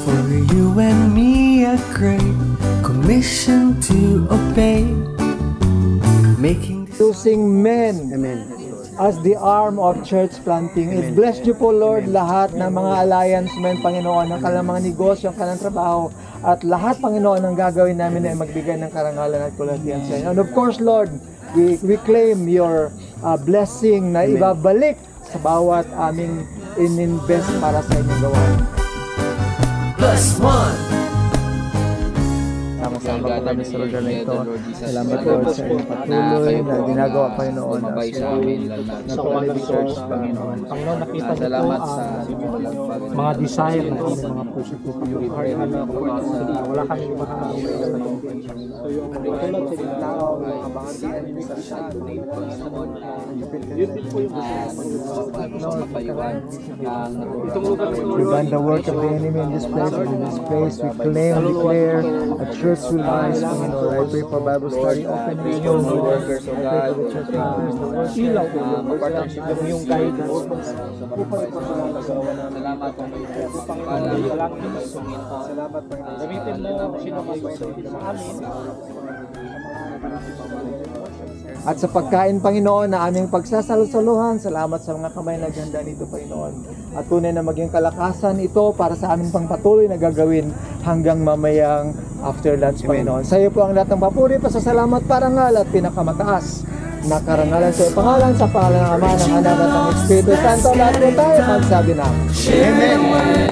for you and me a great commission to obey, making using men as the arm of church planting. I-bless niyo po, Lord, lahat ng mga alliance men, Panginoon, ng kanilang mga negosyo, ang kanilang trabaho, at lahat, Panginoon, ang gagawin namin ay magbigay ng karangalan at kulatian sa inyo. And of course, Lord, we claim your blessing na ibabalik sa bawat aming in-invest para sa inyong gawain. +1. Sama-sama po kami sa lugar na ito. Salamat, Lord, sa inyong patuloy na ginagawa, Panginoon, sa Quality Church, Panginoon. Panginoon, nakita niyo po mga desire na mga puso po, Panginoon. Wala kami mga so yung tulad sa mga tao, mga kabangan yun din po yung we ban the work of the enemy in this place. In this place, we claim, declare a church will rise, Panginoon. I pray for Bible study, open yung workers of God, ilaw po, partnership yung guidance. Salamat po. Salamat po. Gamitin mo sino kayo sa amin. At sa pagkain, Panginoon, na aming pagsasalusaluhan, salamat sa mga kamay na ganda nito, Panginoon. At tunay na maging kalakasan ito para sa aming pangpatuloy na gagawin hanggang mamayang after lunch, Panginoon. Sa iyo po ang lahat ng papuri, pasasalamat, parangal at pinakamataas na karangalan sa iyo. Pangalan sa pangalan ng Ama, ng Anak at ng Espiritu Santo, lahat po tayo magsabi na Amen.